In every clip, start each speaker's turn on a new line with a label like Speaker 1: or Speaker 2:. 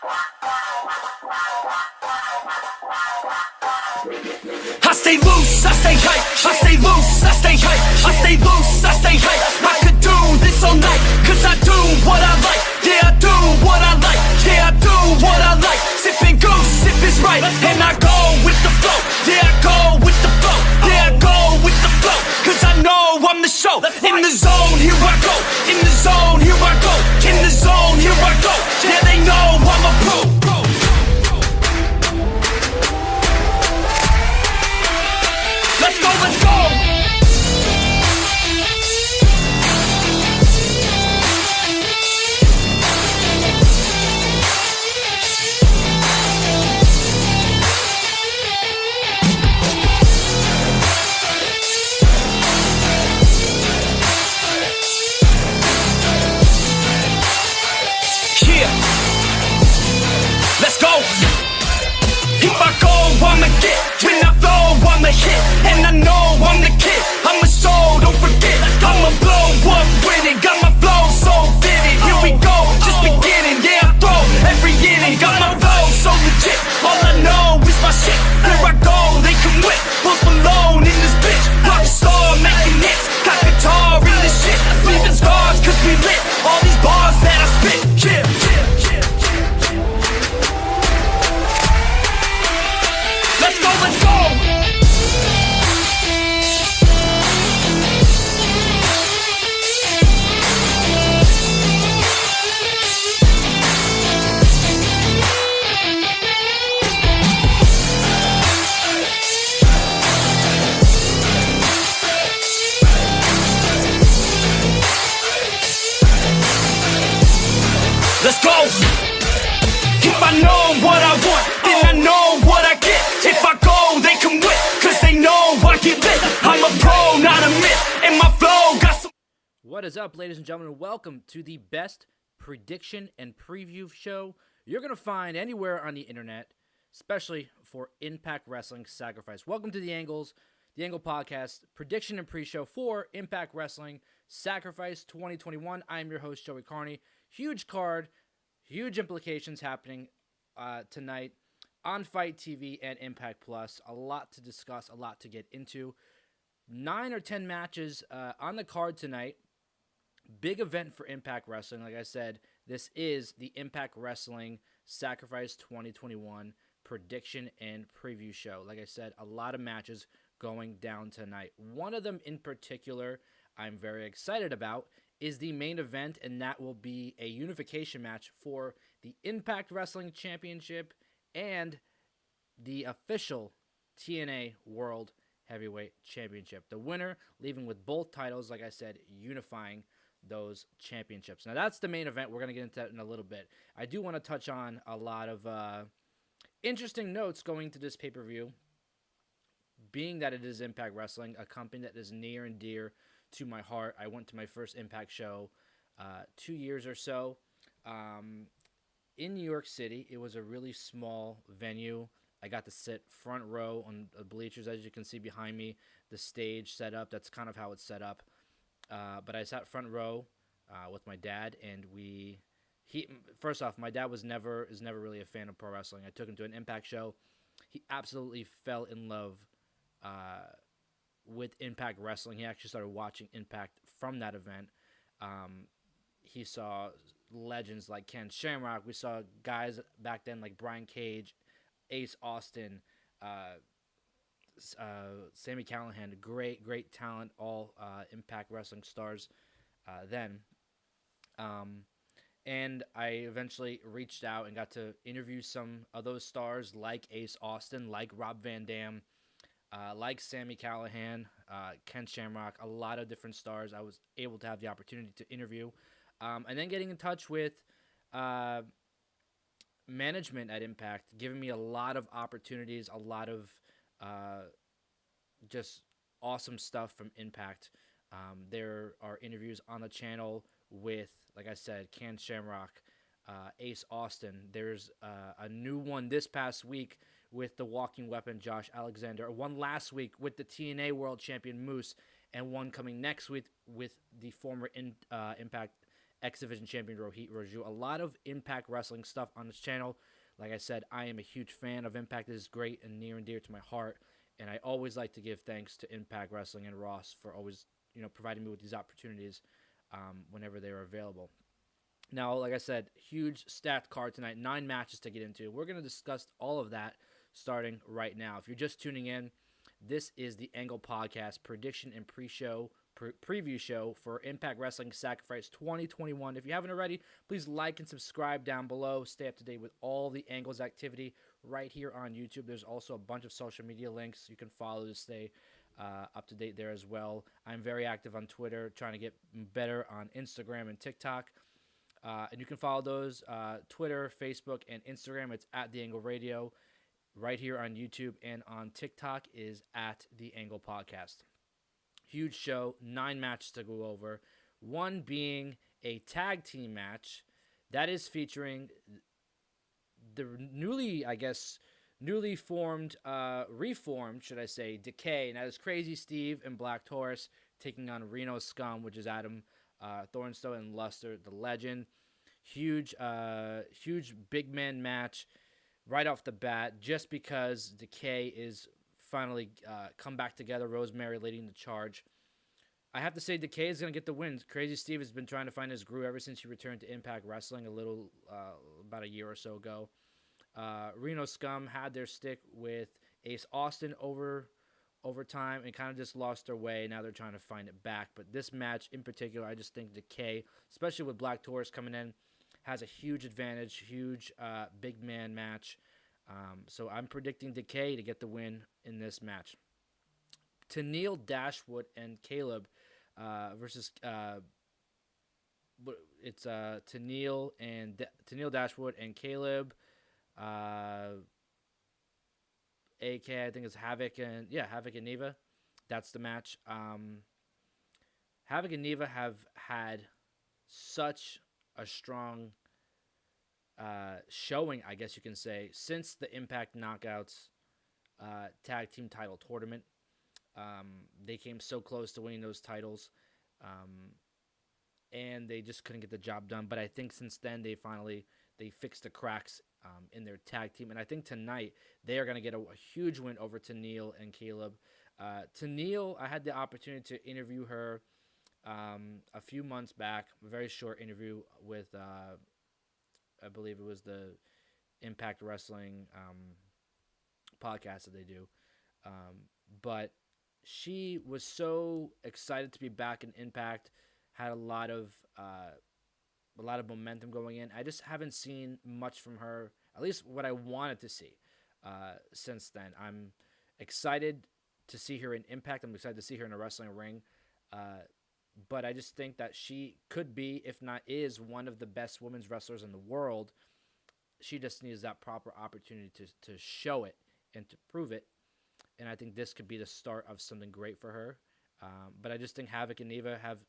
Speaker 1: I stay loose, I stay hype. I stay loose, I stay hype. I stay loose, I stay hype. I could do this all night, cause I do what I like. Yeah, I do what I like. Yeah, I do what I like. Sipping goose, sip is right. And I go with the flow. Yeah, I go with the flow. Yeah, I go with the flow. Cause I know I'm the show. In the zone, here I go. In the zone, here I go. In the zone, here I go. Yeah, they know I'm a pro. Let's go, let's go! Yeah! Let's go! If I go, I'ma get. When I flow, I'ma hit. And I know I'm the kid. I'm a soul, don't forget. I'ma blow up with it. Got my flow so fitted. Here we go, just beginning. Yeah, I throw every inning. Got my flow so legit. All I know is my shit. Here I go, they can whip. Post Malone in this bitch. Rockstar making hits. Got guitar in this shit. Leaving scars cause we lit. All these bars that I spit. Yeah, yeah, yeah. Let's go, let's go! Let's go! If I know what I want, then I know what I get. If I go, they can win, cause they know I get lit. I'm a pro, not a myth, and my flow got some...
Speaker 2: What is up, ladies and gentlemen? Welcome to the best prediction and preview show you're going to find anywhere on the internet, especially for Impact Wrestling Sacrifice. Welcome to the Angle Podcast, prediction and pre-show for Impact Wrestling Sacrifice 2021. I'm your host, Joey Karni. Huge card, huge implications happening tonight on Fight TV and Impact Plus. A lot to discuss, a lot to get into. 9 or 10 matches on the card tonight. Big event for Impact Wrestling. Like I said, this is the Impact Wrestling Sacrifice 2021 prediction and preview show. Like I said, a lot of matches going down tonight. One of them in particular I'm very excited about is the main event, and that will be a unification match for the Impact Wrestling Championship and the official TNA World Heavyweight Championship. The winner leaving with both titles, like I said, unifying those championships. Now, that's the main event. We're going to get into that in a little bit. I do want to touch on a lot of interesting notes going to this pay-per-view, being that it is Impact Wrestling, a company that is near and dear to my heart. I went to my first Impact show 2 years or so in New York City. It was a really small venue. I got to sit front row on the bleachers, as you can see behind me, the stage set up. That's kind of how it's set up. But I sat front row with my dad, and first off, my dad is never really a fan of pro wrestling. I took him to an Impact show. He absolutely fell in love with Impact Wrestling. He actually started watching Impact from that event. He saw legends like Ken Shamrock. We saw guys back then like Brian Cage, Ace Austin, Sami Callihan, great talent, all Impact Wrestling stars then. And I eventually reached out and got to interview some of those stars like Ace Austin, like Rob Van Dam, like Sami Callihan, Ken Shamrock, a lot of different stars I was able to have the opportunity to interview. And then getting in touch with management at Impact, giving me a lot of opportunities, a lot of just awesome stuff from Impact. There are interviews on the channel with, like I said, Ken Shamrock, Ace Austin. There's a new one this past week with the Walking Weapon, Josh Alexander. One last week with the TNA World Champion Moose, and one coming next week with the former Impact X Division champion Rohit Raju. A lot of Impact Wrestling stuff on this channel. Like I said, I am a huge fan of Impact. It is great and near and dear to my heart. And I always like to give thanks to Impact Wrestling and Ross for always, providing me with these opportunities whenever they are available. Now, like I said, huge stacked card tonight, 9 matches to get into. We're going to discuss all of that starting right now. If you're just tuning in, this is the Angle Podcast prediction and preview show for Impact Wrestling Sacrifice 2021. If you haven't already, please like and subscribe down below. Stay up to date with all the Angles activity right here on YouTube. There's also a bunch of social media links you can follow to stay up to date there as well. I'm very active on Twitter, trying to get better on Instagram and TikTok. And you can follow those Twitter, Facebook, and Instagram. It's at The Angle Radio. Right here on YouTube and on TikTok is at The Angle Podcast. Huge show, 9 matches to go over. One being a tag team match that is featuring the reformed, should I say, Decay. And that is Crazy Steve and Black Taurus taking on Reno Scum, which is Adam Thornstowe and Luster, the Legend. Huge big man match right off the bat, just because Decay is finally come back together. Rosemary leading the charge. I have to say Decay is going to get the win. Crazy Steve has been trying to find his groove ever since he returned to Impact Wrestling about a year or so ago. Reno Scum had their stick with Ace Austin over time and kind of just lost their way. Now they're trying to find it back. But this match in particular, I just think Decay, especially with Black Taurus coming in, has a huge advantage, huge big man match. So I'm predicting Decay to get the win in this match. Tennille Dashwood and Caleb versus it's Tennille Dashwood and Caleb, AK I think it's Havoc and Neva. That's the match. Havoc and Neva have had such a strong showing, I guess you can say, since the Impact Knockouts tag team title tournament. They came so close to winning those titles, and they just couldn't get the job done. But I think since then they fixed the cracks in their tag team, and I think tonight they are going to get a huge win over Tennille and Caleb. Tennille, I had the opportunity to interview her a few months back, a very short interview with, I believe it was the Impact Wrestling podcast that they do. But she was so excited to be back in Impact, had a lot of momentum going in. I just haven't seen much from her, at least what I wanted to see since then. I'm excited to see her in Impact. I'm excited to see her in a wrestling ring. But I just think that she could be, if not is, one of the best women's wrestlers in the world. She just needs that proper opportunity to show it and to prove it. And I think this could be the start of something great for her. But I just think Havoc and Neva have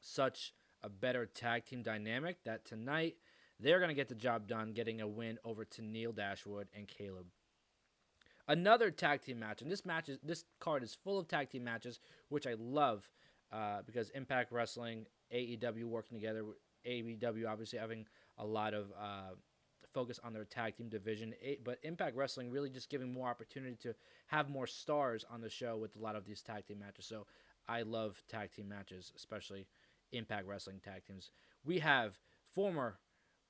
Speaker 2: such a better tag team dynamic that tonight they're going to get the job done, getting a win over Tennille Dashwood and Caleb. Another tag team match, and this card is full of tag team matches, which I love because Impact Wrestling, AEW working together, AEW obviously having a lot of focus on their tag team division, but Impact Wrestling really just giving more opportunity to have more stars on the show with a lot of these tag team matches. So I love tag team matches, especially Impact Wrestling tag teams. We have former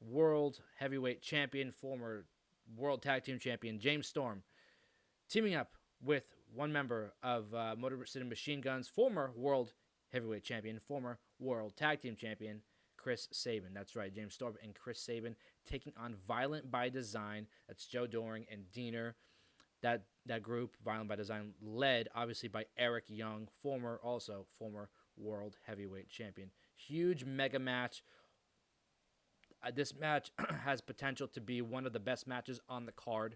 Speaker 2: World Heavyweight Champion, former World Tag Team Champion James Storm teaming up with one member of Motor City Machine Guns, former World Heavyweight Champion, former World Tag Team Champion Chris Sabin. That's right, James Storm and Chris Sabin taking on Violent by Design. That's Joe Doring and Diener. That group, Violent by Design, led obviously by Eric Young, former World Heavyweight Champion. Huge mega match. This match has potential to be one of the best matches on the card.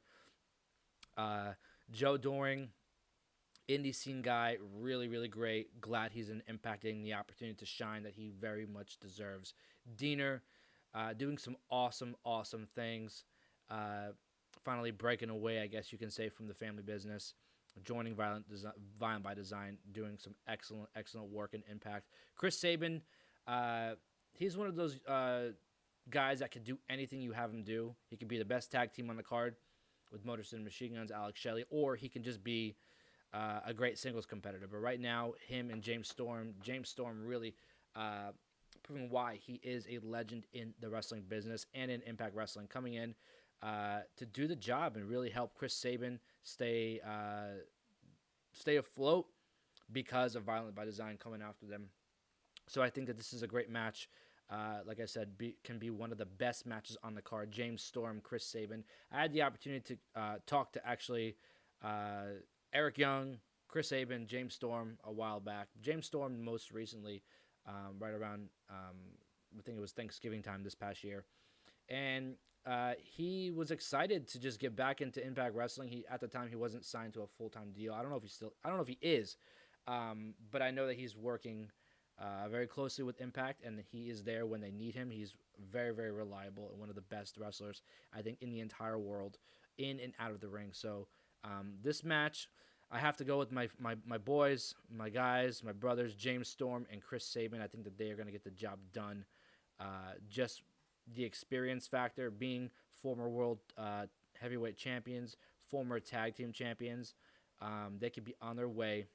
Speaker 2: Joe Doring, indie scene guy, really, really great. Glad he's impacting the opportunity to shine that he very much deserves. Diener, doing some awesome things. Finally breaking away, I guess you can say, from the family business. Joining Violent by Design, doing some excellent work and impact. Chris Sabin, he's one of those guys that can do anything you have him do. He could be the best tag team on the card with Motor City Machine Guns, Alex Shelley, or he can just be a great singles competitor. But right now, him and James Storm really proving why he is a legend in the wrestling business and in Impact Wrestling, coming in to do the job and really help Chris Sabin stay afloat because of Violent by Design coming after them. So I think that this is a great match. Like I said, can be one of the best matches on the card. James Storm, Chris Sabin. I had the opportunity to talk to actually Eric Young, Chris Sabin, James Storm a while back. James Storm most recently, right around, I think it was Thanksgiving time this past year. And he was excited to just get back into Impact Wrestling. At the time, he wasn't signed to a full-time deal. I don't know if he is, but I know that he's working very closely with Impact, and he is there when they need him. He's very, very reliable and one of the best wrestlers, I think, in the entire world, in and out of the ring. So this match, I have to go with my boys, my guys, my brothers, James Storm and Chris Sabin. I think that they are going to get the job done. Just the experience factor, being former world heavyweight champions, former tag team champions, they could be on their way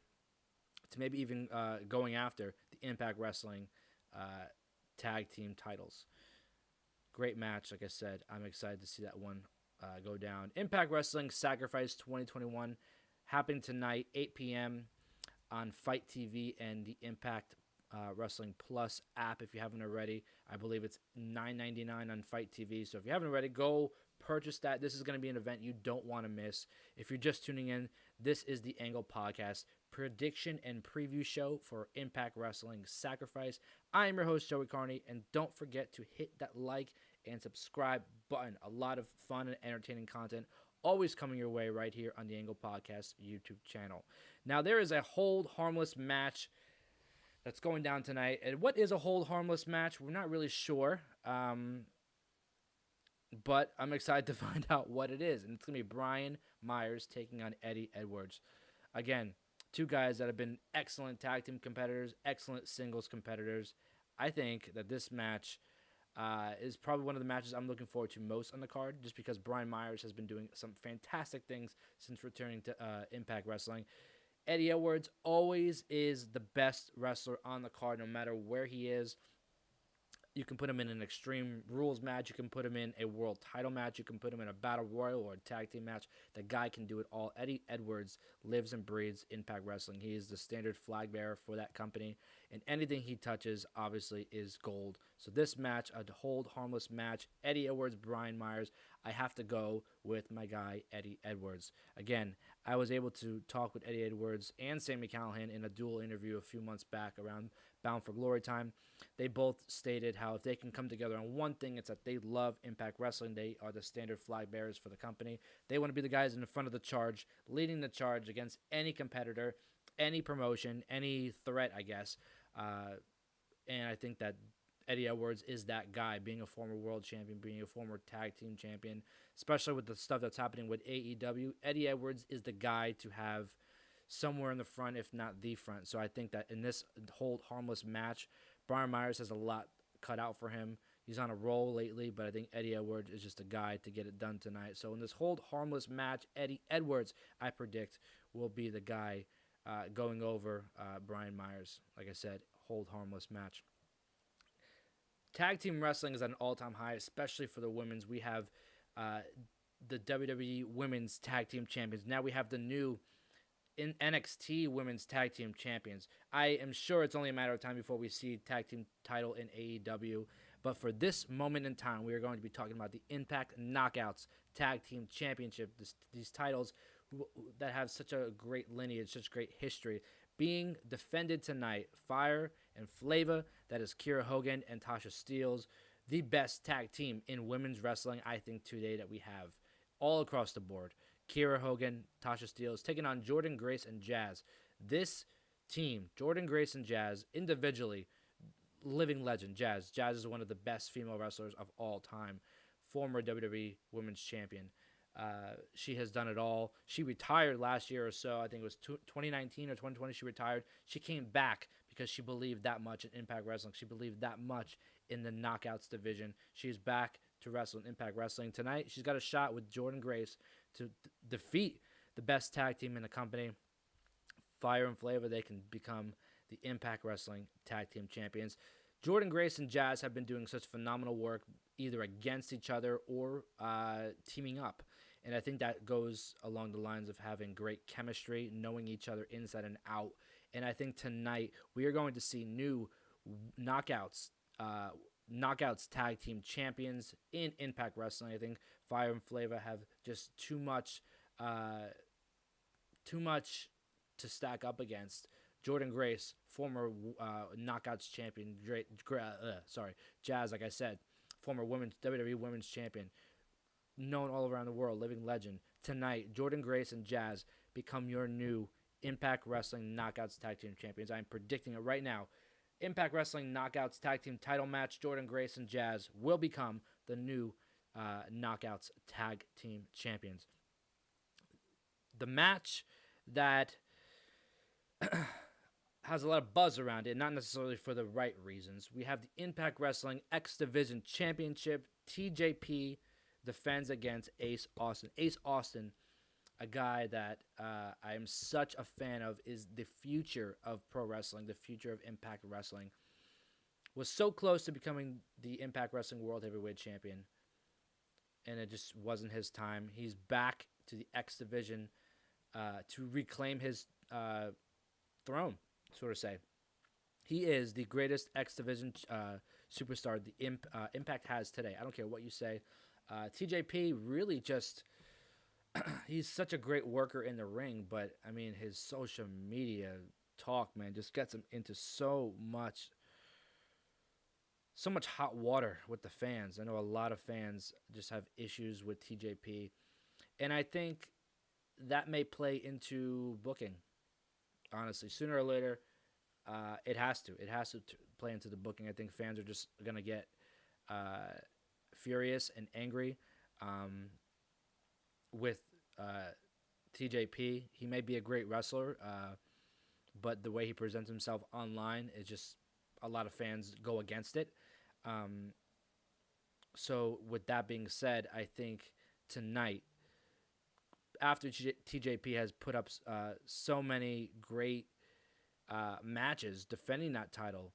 Speaker 2: to maybe even going after the Impact Wrestling tag team titles. Great match, like I said. I'm excited to see that one go down. Impact Wrestling Sacrifice 2021 happening tonight, 8 p.m. on Fight TV and the Impact Wrestling Plus app. If you haven't already, I believe it's $9.99 on Fight TV. So if you haven't already, go purchase that. This is going to be an event you don't want to miss. If you're just tuning in, this is the Angle Podcast prediction and preview show for Impact Wrestling Sacrifice. I am your host, Joey Karni, and don't forget to hit that like and subscribe button. A lot of fun and entertaining content always coming your way right here on the Angle Podcast YouTube channel. Now, there is a Hold Harmless match that's going down tonight. And what is a Hold Harmless match? We're not really sure. But I'm excited to find out what it is. And it's going to be Brian Myers taking on Eddie Edwards. Again, two guys that have been excellent tag team competitors, excellent singles competitors. I think that this match is probably one of the matches I'm looking forward to most on the card, just because Brian Myers has been doing some fantastic things since returning to Impact Wrestling. Eddie Edwards always is the best wrestler on the card, no matter where he is. You can put him in an Extreme Rules match. You can put him in a world title match. You can put him in a battle royal or a tag team match. The guy can do it all. Eddie Edwards lives and breathes Impact Wrestling. He is the standard flag bearer for that company, and anything he touches, obviously, is gold. So this match, a Hold Harmless match, Eddie Edwards, Brian Myers, I have to go with my guy, Eddie Edwards. Again, I was able to talk with Eddie Edwards and Sami Callihan in a dual interview a few months back around Bound for Glory time. They both stated how if they can come together on one thing, it's that they love Impact Wrestling. They are the standard flag bearers for the company. They want to be the guys in the front of the charge, leading the charge against any competitor, any promotion, any threat, I guess. And I think that Eddie Edwards is that guy, being a former world champion, being a former tag team champion, especially with the stuff that's happening with AEW. Eddie Edwards is the guy to have somewhere in the front, if not the front. So I think that in this Hold Harmless match, Brian Myers has a lot cut out for him. He's on a roll lately, but I think Eddie Edwards is just a guy to get it done tonight. So in this Hold Harmless match, Eddie Edwards, I predict, will be the guy going over Brian Myers. Like I said, Hold Harmless match. Tag team wrestling is at an all-time high, especially for the women's. We have the WWE Women's Tag Team Champions. Now we have the new in NXT Women's Tag Team Champions. I am sure it's only a matter of time before we see tag team title in AEW. But for this moment in time, we are going to be talking about the Impact Knockouts Tag Team Championship. These titles that have such a great lineage, such great history, being defended tonight. Fire and Flava, that is Kiera Hogan and Tasha Steelz, the best tag team in women's wrestling, I think, today that we have all across the board. Kiera Hogan, Tasha Steelz, taking on Jordynne Grace and Jazz. This team, Jordynne Grace and Jazz, individually, living legend. Jazz is one of the best female wrestlers of all time. Former WWE Women's Champion. She has done it all. She retired last year or so. I think it was 2019 or 2020 she retired. She came back because she believed that much in Impact Wrestling. She believed that much in the Knockouts division. She's back to wrestle in Impact Wrestling. Tonight, she's got a shot with Jordynne Grace to defeat the best tag team in the company, Fire and Flavor. They can become the Impact Wrestling Tag Team Champions. Jordynne Grace and Jazz have been doing such phenomenal work, either against each other or teaming up. And I think that goes along the lines of having great chemistry, knowing each other inside and out. And I think tonight we are going to see new Knockouts Tag Team Champions in Impact Wrestling. I think Fire and Flavor have just too much to stack up against. Jordynne Grace, former Knockouts champion, Jazz, like I said, former WWE Women's Champion, known all around the world, living legend. Tonight, Jordynne Grace and Jazz become your new Impact Wrestling Knockouts Tag Team Champions. I'm predicting it right now. Impact Wrestling Knockouts Tag Team title match, Jordynne Grace and Jazz will become the new Knockouts Tag Team Champions. The match that has a lot of buzz around it, not necessarily for the right reasons. We have the Impact Wrestling X Division Championship. TJP defends against Ace Austin. Ace Austin, a guy that I am such a fan of, is the future of pro wrestling, the future of Impact Wrestling. Was so close to becoming the Impact Wrestling World Heavyweight Champion, and it just wasn't his time. He's back to the X Division to reclaim his throne, so to say. He is the greatest X Division superstar the Impact has today. I don't care what you say. TJP really just, he's such a great worker in the ring, but, I mean, his social media talk, man, just gets him into so much hot water with the fans. I know a lot of fans just have issues with TJP, and I think that may play into booking. Honestly, sooner or later, it has to play into the booking. I think fans are just gonna get furious and angry with TJP. He may be a great wrestler, but the way he presents himself online is just, a lot of fans go against it. So with that being said, I think tonight, after TJP has put up so many great matches defending that title,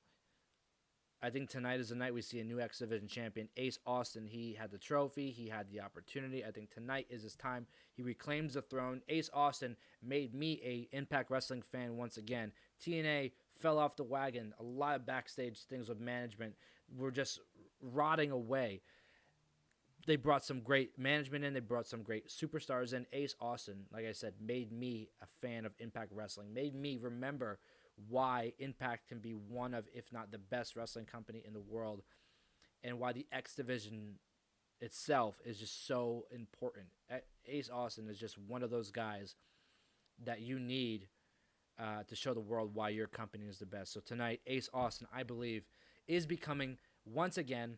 Speaker 2: I think tonight is the night we see a new X Division champion. Ace Austin, he had the trophy, he had the opportunity. I think tonight is his time. He reclaims the throne. Ace Austin made me a Impact Wrestling fan once again. TNA fell off the wagon. A lot of backstage things with management were just rotting away. They brought some great management in. They brought some great superstars in. Ace Austin, like I said, made me a fan of Impact Wrestling. Made me remember why Impact can be one of, if not the best wrestling company in the world, and why the X Division itself is just so important. Ace Austin is just one of those guys that you need to show the world why your company is the best. So tonight, Ace Austin, I believe, is becoming, once again,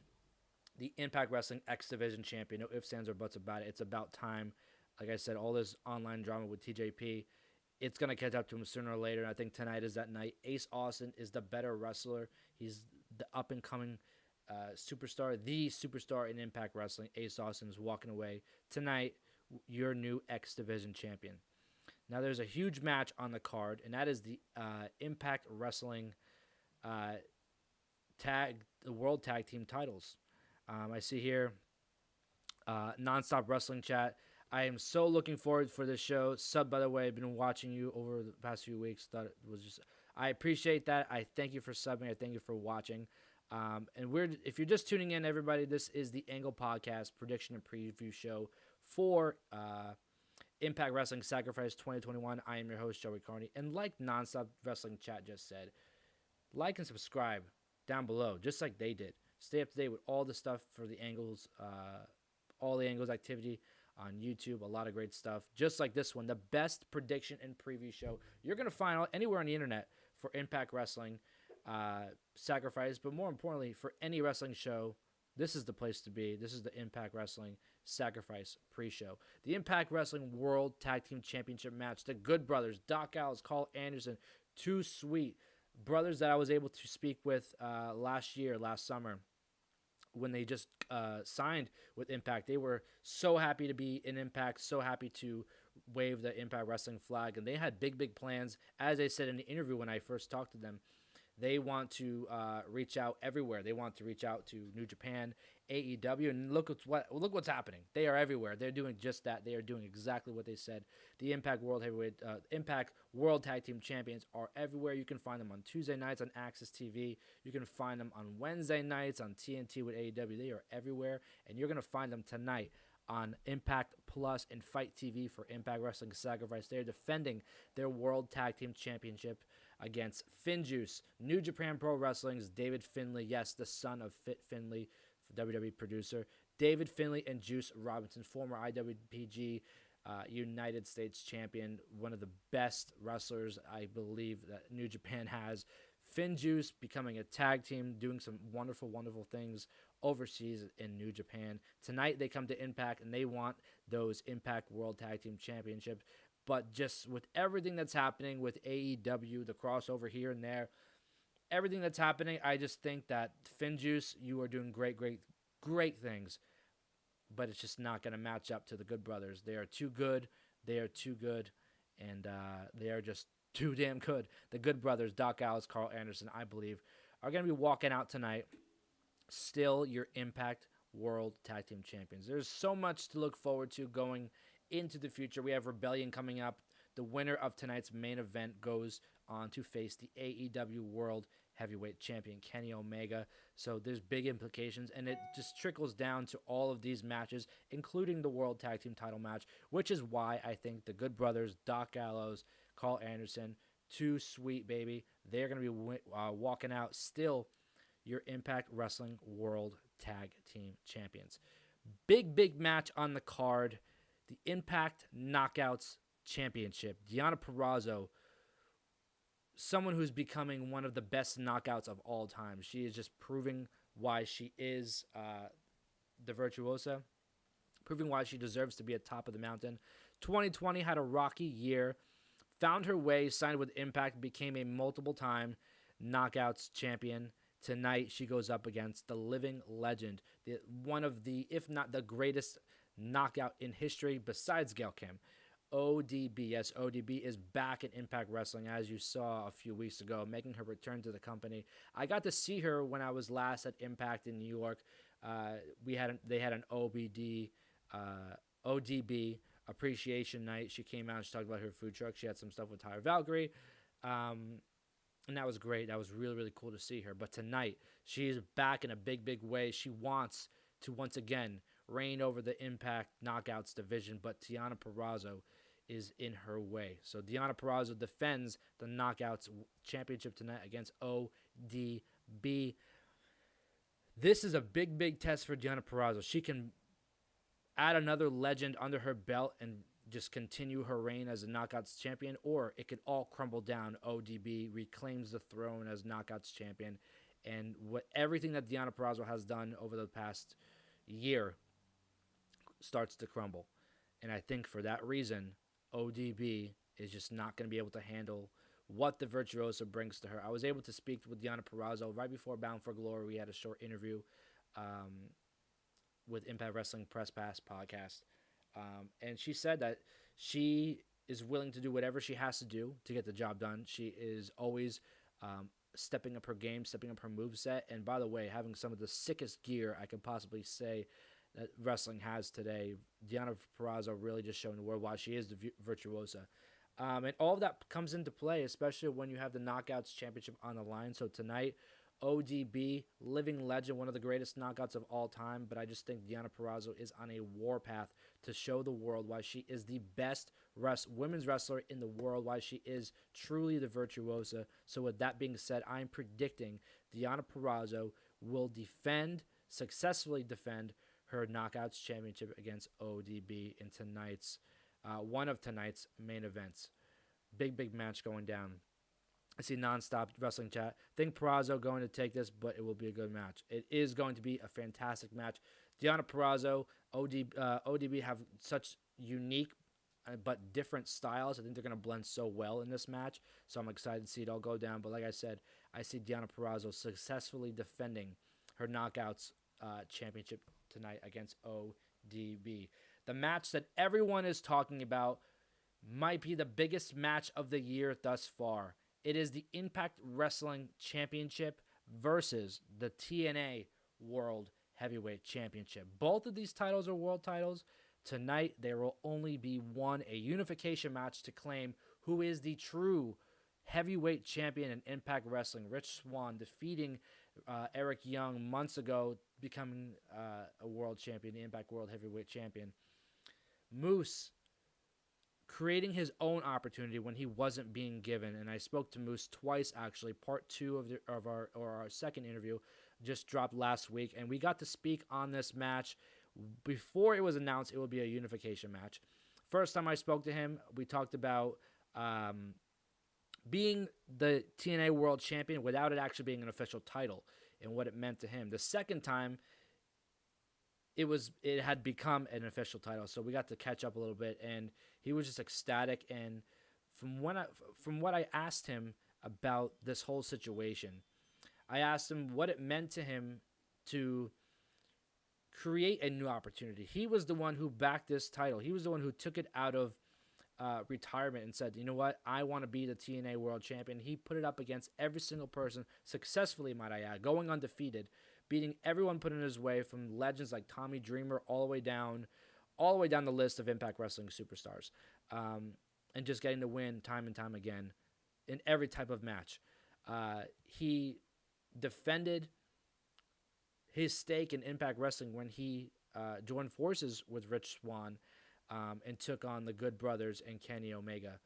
Speaker 2: the Impact Wrestling X Division champion. No ifs, ands, or buts about it. It's about time. Like I said, all this online drama with TJP, it's going to catch up to him sooner or later, and I think tonight is that night. Ace Austin is the better wrestler. He's the up-and-coming superstar, the superstar in Impact Wrestling. Ace Austin is walking away tonight, your new X Division champion. Now, there's a huge match on the card, and that is the Impact Wrestling the World Tag Team titles. I see here Nonstop Wrestling Chat. I am so looking forward for this show. Sub, by the way, I've been watching you over the past few weeks. Thought it was just, I appreciate that. I thank you for subbing. I thank you for watching. And if you're just tuning in, everybody, this is the Angle Podcast prediction and preview show for Impact Wrestling Sacrifice 2021. I am your host, Joey Karni. And like Nonstop Wrestling Chat just said, like and subscribe down below, just like they did. Stay up to date with all the stuff for the Angles, all the Angles activity on YouTube. A lot of great stuff, just like this one, the best prediction and preview show you're going to find anywhere on the internet for Impact Wrestling Sacrifice, but more importantly, for any wrestling show, this is the place to be. This is the Impact Wrestling Sacrifice pre-show. The Impact Wrestling World Tag Team Championship match, the Good Brothers, Doc Gallows, Karl Anderson, Too Sweet, brothers that I was able to speak with last summer, when they just signed with Impact. They were so happy to be in Impact, so happy to wave the Impact Wrestling flag, and they had big plans. As they said in the interview when I first talked to them, they want to reach out everywhere. They want to reach out to New Japan, AEW, and look what's happening. They are everywhere. They're doing just that. They are doing exactly what they said. The Impact World Tag Team Champions are everywhere. You can find them on Tuesday nights on Access TV. You can find them on Wednesday nights on TNT with AEW. They are everywhere, and you're gonna find them tonight on Impact Plus and Fight TV for Impact Wrestling Sacrifice. They're defending their World Tag Team Championship against FinJuice. New Japan Pro Wrestling's David Finlay, yes, the son of Fit Finlay, WWE producer. David Finlay and Juice Robinson, former IWPG United States champion, one of the best wrestlers I believe that New Japan has. FinJuice becoming a tag team, doing some wonderful things overseas in New Japan. Tonight they come to Impact and they want those Impact World Tag Team Championship. But just with everything that's happening with AEW, the crossover here and there, everything that's happening, I just think that FinJuice, you are doing great things. But it's just not going to match up to the Good Brothers. They are too good. And they are just too damn good. The Good Brothers, Doc Gallows, Karl Anderson, I believe, are going to be walking out tonight. Still your Impact World Tag Team Champions. There's so much to look forward to going into the future. We have Rebellion coming up. The winner of tonight's main event goes on to face the AEW World Heavyweight Champion Kenny Omega. So there's big implications, and it just trickles down to all of these matches, including the World Tag Team title match, which is why I think the Good Brothers, Doc Gallows, Karl Anderson, too sweet, baby. They're going to be walking out still your Impact Wrestling World Tag Team Champions. Big match on the card. The Impact Knockouts Championship. Deonna Purrazzo, someone who's becoming one of the best knockouts of all time. She is just proving why she is the virtuosa, proving why she deserves to be at top of the mountain. 2020 had a rocky year. Found her way, signed with Impact, became a multiple-time Knockouts champion. Tonight, she goes up against the living legend, one of the, if not the greatest knockout in history besides Gail Kim, ODB. Yes, ODB is back in Impact Wrestling, as you saw a few weeks ago, making her return to the company. I got to see her when I was last at Impact in New York. They had an ODB appreciation night. She came out and she talked about her food truck. She had some stuff with Tyler Valkyrie. And that was great. That was really cool to see her. But tonight, she is back in a big way. She wants to once again reign over the Impact Knockouts division, but Deonna Purrazzo is in her way. So Deonna Purrazzo defends the Knockouts championship tonight against ODB. This is a big test for Deonna Purrazzo. She can add another legend under her belt and just continue her reign as a Knockouts champion, or it could all crumble down. ODB reclaims the throne as Knockouts champion, and everything that Deonna Purrazzo has done over the past year starts to crumble. And I think for that reason, ODB is just not going to be able to handle what the Virtuosa brings to her. I was able to speak with Deonna Purrazzo right before Bound for Glory. We had a short interview with Impact Wrestling Press Pass podcast. And she said that she is willing to do whatever she has to do to get the job done. She is always stepping up her game, stepping up her moveset. And by the way, having some of the sickest gear I could possibly say that wrestling has today. Deonna Purrazzo really just showing the world why she is the virtuosa. And all of that comes into play, especially when you have the Knockouts Championship on the line. So tonight, ODB, living legend, one of the greatest knockouts of all time. But I just think Deonna Purrazzo is on a warpath to show the world why she is the best women's wrestler in the world, why she is truly the virtuosa. So with that being said, I'm predicting Deonna Purrazzo will successfully defend her Knockouts Championship against ODB in one of tonight's main events. Big match going down. I see nonstop wrestling chat. Think Purrazzo going to take this, but it will be a good match. It is going to be a fantastic match. Deonna Purrazzo, ODB have such unique but different styles. I think they're going to blend so well in this match. So I'm excited to see it all go down. But like I said, I see Deonna Purrazzo successfully defending her Knockouts championship tonight against ODB. The match that everyone is talking about might be the biggest match of the year thus far. It is the Impact Wrestling Championship versus the TNA World Heavyweight Championship. Both of these titles are world titles. Tonight, there will only be one, a unification match to claim who is the true heavyweight champion in Impact Wrestling. Rich Swann defeating Eric Young months ago, becoming a world champion, the Impact World Heavyweight Champion. Moose creating his own opportunity when he wasn't being given, and I spoke to Moose twice actually. Part 2 of our second interview just dropped last week, and we got to speak on this match before it was announced it would be a unification match. First time I spoke to him, we talked about being the TNA World Champion without it actually being an official title and what it meant to him. The second time, it had become an official title, so we got to catch up a little bit, and he was just ecstatic. And from what I asked him about this whole situation, I asked him what it meant to him to create a new opportunity. He was the one who backed this title. He was the one who took it out of retirement and said, you know what, I want to be the TNA World Champion. He put it up against every single person successfully, might I add, going undefeated, beating everyone put in his way, from legends like Tommy Dreamer all the way down the list of Impact Wrestling superstars, and just getting the win time and time again in every type of match. He defended his stake in Impact Wrestling when he joined forces with Rich Swann and took on the Good Brothers and Kenny Omega,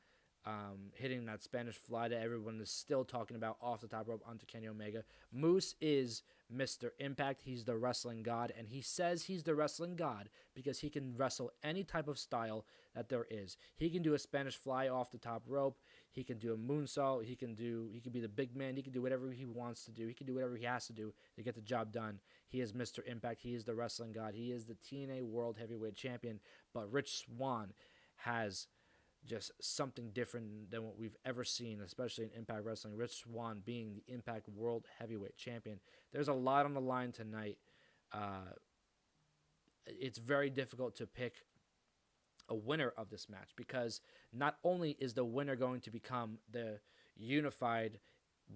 Speaker 2: hitting that Spanish fly that everyone is still talking about off the top rope onto Kenny Omega. Moose is Mr. Impact. He's the wrestling god, and he says he's the wrestling god because he can wrestle any type of style that there is. He can do a Spanish fly off the top rope. He can do a moonsault. He can be the big man. He can do whatever he wants to do. He can do whatever he has to do to get the job done. He is Mr. Impact. He is the wrestling god. He is the TNA World Heavyweight Champion. But Rich Swann has just something different than what we've ever seen, especially in Impact Wrestling. Rich Swann being the Impact World Heavyweight Champion. There's a lot on the line tonight. It's very difficult to pick a winner of this match because not only is the winner going to become the unified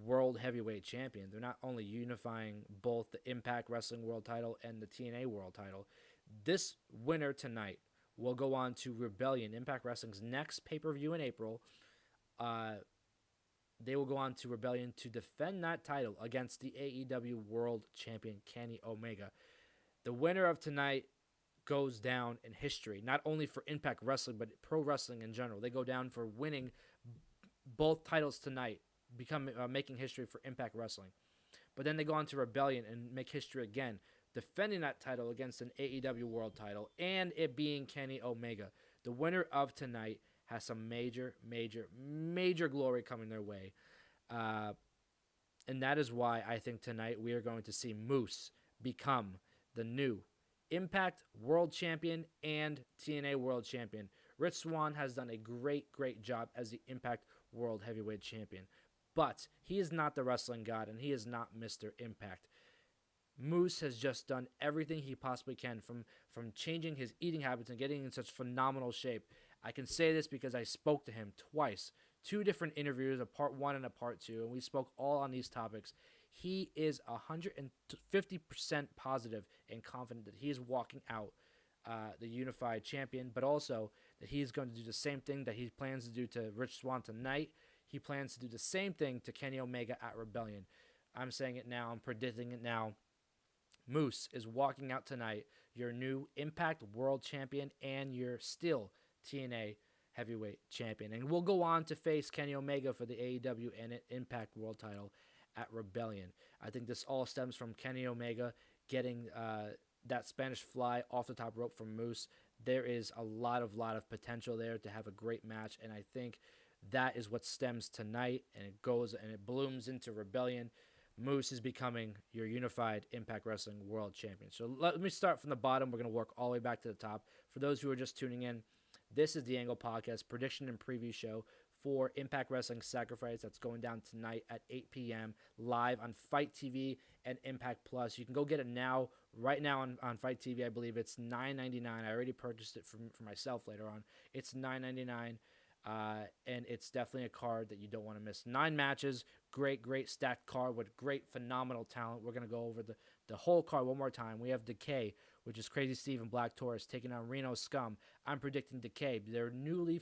Speaker 2: World Heavyweight Champion, they're not only unifying both the Impact Wrestling World Title and the TNA World Title. This winner tonight will go on to Rebellion, Impact Wrestling's next pay-per-view in April. They will go on to Rebellion to defend that title against the AEW World Champion, Kenny Omega. The winner of tonight goes down in history, not only for Impact Wrestling, but pro wrestling in general. They go down for winning both titles tonight, making history for Impact Wrestling. But then they go on to Rebellion and make history again, defending that title against an AEW World Title, and it being Kenny Omega. The winner of tonight has some major, major, major glory coming their way. And that is why I think tonight we are going to see Moose become the new Impact World Champion and TNA World Champion. Rich Swann has done a great, great job as the Impact World Heavyweight Champion. But he is not the wrestling god, and he is not Mr. Impact. Moose has just done everything he possibly can, from changing his eating habits and getting in such phenomenal shape. I can say this because I spoke to him twice, 2 different interviews, a part 1 and a part 2, and we spoke all on these topics. He is 150% positive and confident that he is walking out the unified champion, but also that he is going to do the same thing that he plans to do to Rich Swann tonight. He plans to do the same thing to Kenny Omega at Rebellion. I'm saying it now. I'm predicting it now. Moose is walking out tonight, your new Impact World Champion and your still TNA Heavyweight Champion. And we'll go on to face Kenny Omega for the AEW and Impact World Title at Rebellion. I think this all stems from Kenny Omega getting that Spanish fly off the top rope from Moose. There is a lot of potential there to have a great match, and I think that is what stems tonight, and it goes and it blooms into Rebellion. Moose is becoming your unified Impact Wrestling World Champion. So let me start from the bottom. We're going to work all the way back to the top. For those who are just tuning in, This is the Angle Podcast prediction and preview show for Impact Wrestling Sacrifice that's going down tonight at 8 p.m. live on Fight TV and Impact Plus. You can go get it now, right now on Fight TV. I believe it's $9.99. I already purchased it for myself later on. It's $9.99. And it's definitely a card that you don't want to miss. 9 matches, great stacked card with great, phenomenal talent. We're going to go over the whole card one more time. We have Decay, which is Crazy Steve and Black Taurus, taking on Reno Scum. I'm predicting Decay. They're newly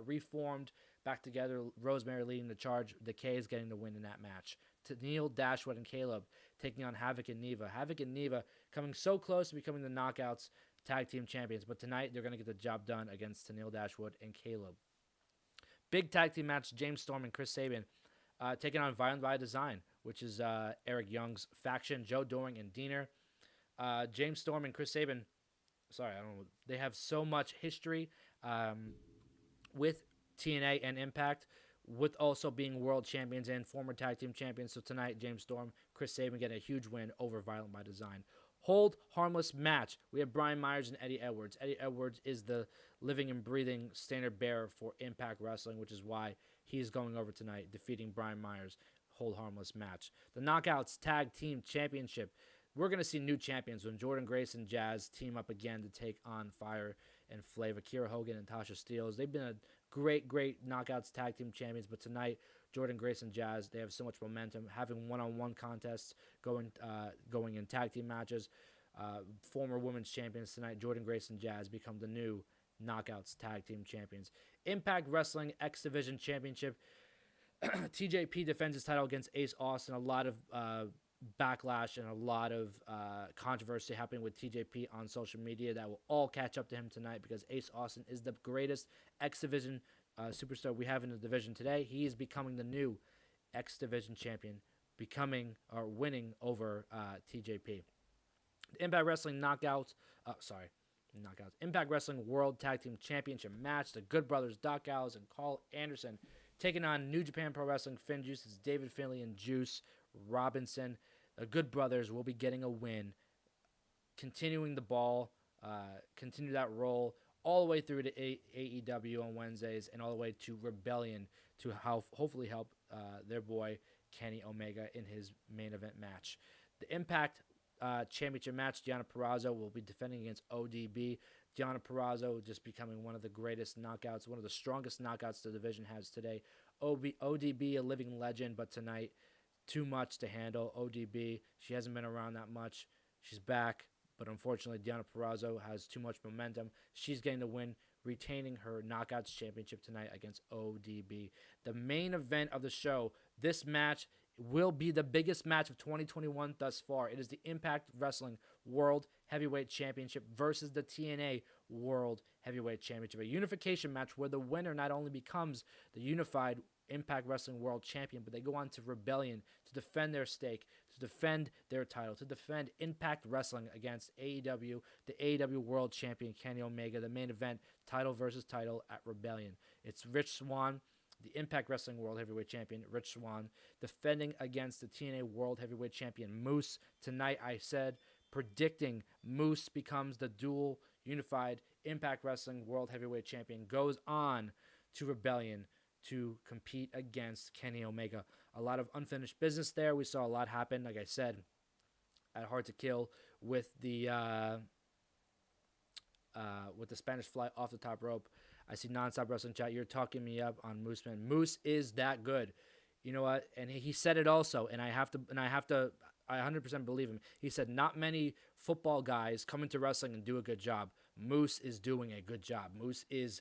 Speaker 2: reformed, back together. Rosemary leading the charge. Decay is getting the win in that match. Neil, Dashwood, and Caleb taking on Havoc and Neva. Havoc and Neva coming so close to becoming the Knockouts Tag Team Champions, but tonight they're going to get the job done against Neil, Dashwood, and Caleb. Big tag team match, James Storm and Chris Sabin taking on Violent by Design, which is Eric Young's faction, Joe Doring and Diener. James Storm and Chris Sabin, they have so much history with TNA and Impact, with also being world champions and former tag team champions. So tonight, James Storm, Chris Sabin getting a huge win over Violent by Design. Hold Harmless match. We have Brian Myers and Eddie Edwards. Eddie Edwards is the living and breathing standard bearer for Impact Wrestling, which is why he's going over tonight, defeating Brian Myers. Hold Harmless match. The Knockouts Tag Team Championship. We're going to see new champions when Jordan Grace and Jazz team up again to take on Fire and Flav. Akira Hogan and Tasha Steelz. They've been a great Knockouts Tag Team Champions, but tonight, Jordan Grace and Jazz, they have so much momentum, having one-on-one contests going in tag team matches. Former women's champions tonight, Jordan Grace and Jazz, become the new Knockouts Tag Team Champions. Impact Wrestling X Division Championship. TJP defends his title against Ace Austin. A lot of backlash and a lot of controversy happening with TJP on social media that will all catch up to him tonight, because Ace Austin is the greatest X Division superstar we have in the division today. He is becoming the new X Division champion, winning over TJP. The Impact Wrestling Knockouts. Impact Wrestling World Tag Team Championship match. The Good Brothers, Doc Gallows and Karl Anderson, taking on New Japan Pro Wrestling FinJuice. It's David Finlay and Juice Robinson. The Good Brothers will be getting a win, continuing the ball, continue that role all the way through to AEW on Wednesdays and all the way to Rebellion to hopefully help their boy Kenny Omega in his main event match. The Impact Championship match, Deonna Purrazzo will be defending against ODB. Deonna Purrazzo just becoming one of the greatest knockouts, one of the strongest knockouts the division has today. ODB, a living legend, but tonight, too much to handle. ODB, she hasn't been around that much. She's back, but unfortunately, Deonna Purrazzo has too much momentum. She's getting the win, retaining her Knockouts Championship tonight against ODB. The main event of the show, this match will be the biggest match of 2021 thus far. It is the Impact Wrestling World Heavyweight Championship versus the TNA World Heavyweight Championship. A unification match where the winner not only becomes the unified Impact Wrestling World Champion, but they go on to Rebellion to defend their stake, to defend their title, to defend Impact Wrestling against AEW, the AEW World Champion Kenny Omega, the main event, title versus title at Rebellion. It's Rich Swann, the Impact Wrestling World Heavyweight Champion, Rich Swann, defending against the TNA World Heavyweight Champion, Moose. Tonight, I said, predicting Moose becomes the dual unified Impact Wrestling World Heavyweight Champion, goes on to Rebellion to compete against Kenny Omega. A lot of unfinished business there. We saw a lot happen, like I said, at Hard to Kill with the Spanish Fly off the top rope. I see Nonstop Wrestling Chat. You're talking me up on Moose, man. Moose is that good. You know what? And he said it also, and I 100% believe him. He said, not many football guys come into wrestling and do a good job. Moose is doing a good job. Moose is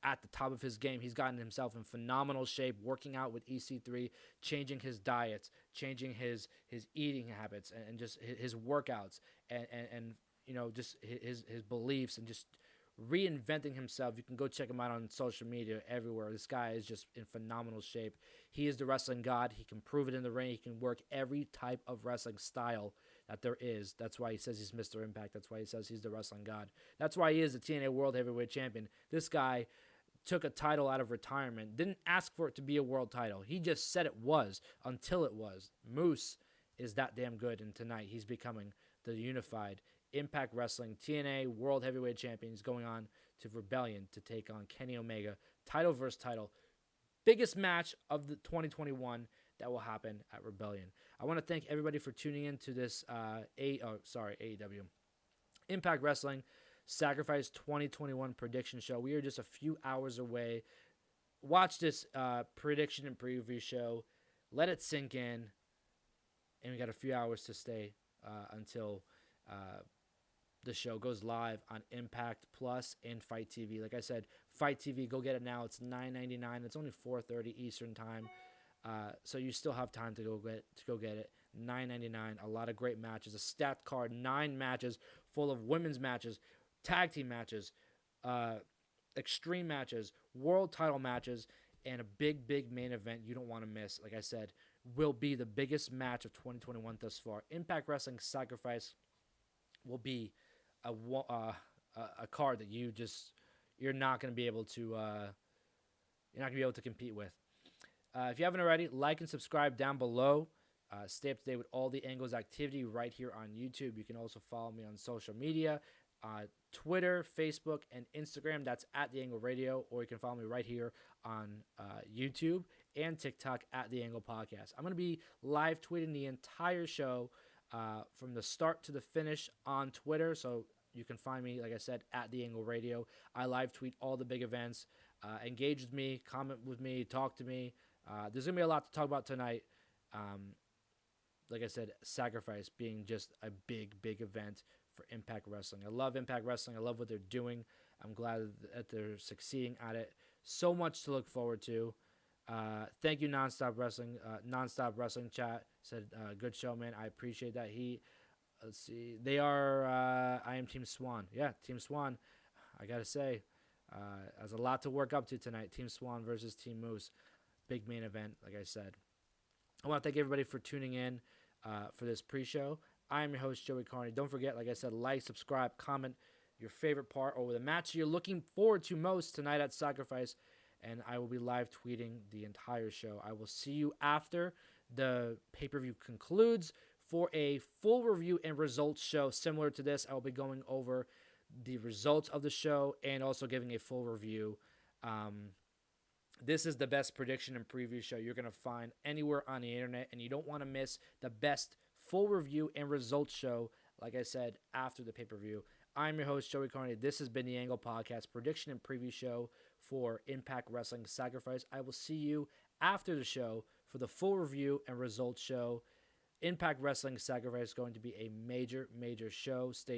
Speaker 2: at the top of his game. He's gotten himself in phenomenal shape, working out with EC3, changing his diets, changing his eating habits, and just his workouts, and you know, just his beliefs, and just reinventing himself. You can go check him out on social media everywhere. This guy is just in phenomenal shape. He is the wrestling god. He can prove it in the ring. He can work every type of wrestling style that there is. That's why he says he's Mr. Impact. That's why he says he's the wrestling god. That's why he is the TNA World Heavyweight Champion. This guy took a title out of retirement, didn't ask for it to be a world title. He just said it was until it was. Moose is that damn good, and tonight he's becoming the unified Impact Wrestling TNA World Heavyweight Champions going on to Rebellion to take on Kenny Omega. Title versus title. Biggest match of the 2021 that will happen at Rebellion. I want to thank everybody for tuning in to this AEW Impact Wrestling Sacrifice 2021 prediction show. We are just a few hours away. Watch this prediction and preview show. Let it sink in. And we got a few hours to stay until the show goes live on Impact Plus and Fight TV. Like I said, Fight TV, go get it now. It's $9.99. It's only 4:30 Eastern time. So you still have time to go get it. $9.99. A lot of great matches. A stacked card. 9 matches full of women's matches, tag team matches, extreme matches, world title matches, and a big main event you don't want to miss. Like I said, will be the biggest match of 2021 thus far. Impact Wrestling Sacrifice will be a card that you're not going to be able to compete with. If you haven't already, like and subscribe down below. Stay up to date with all the Angles activity right here on YouTube. You can also follow me on social media, Twitter, Facebook, and Instagram. That's at The Angle Radio, or you can follow me right here on YouTube and TikTok at The Angle Podcast. I'm going to be live tweeting the entire show from the start to the finish on Twitter, so you can find me, like I said, at The Angle Radio. I live tweet all the big events. Engage with me, comment with me, talk to me. There's going to be a lot to talk about tonight. Like I said, Sacrifice being just a big event for Impact Wrestling. I love Impact Wrestling. I love what they're doing. I'm glad that they're succeeding at it. So much to look forward to. Thank you, Nonstop Wrestling Chat. Said, good show, man. I appreciate that. Let's see. They are, I am Team Swann. Yeah, Team Swann. I got to say, there's a lot to work up to tonight. Team Swann versus Team Moose. Big main event, like I said. I want to thank everybody for tuning in for this pre-show. I am your host, Joey Karni. Don't forget, like I said, like, subscribe, comment your favorite part or the match you're looking forward to most tonight at Sacrifice, and I will be live tweeting the entire show. I will see you after the pay-per-view concludes for a full review and results show similar to this. I will be going over the results of the show and also giving a full review. This is the best prediction and preview show you're going to find anywhere on the internet, and you don't want to miss the best full review and results show, like I said, after the pay-per-view. I'm your host, Joey Karni. This has been the Angle Podcast prediction and preview show for Impact Wrestling Sacrifice. I will see you after the show for the full review and results show. Impact Wrestling Sacrifice is going to be a major show. Stay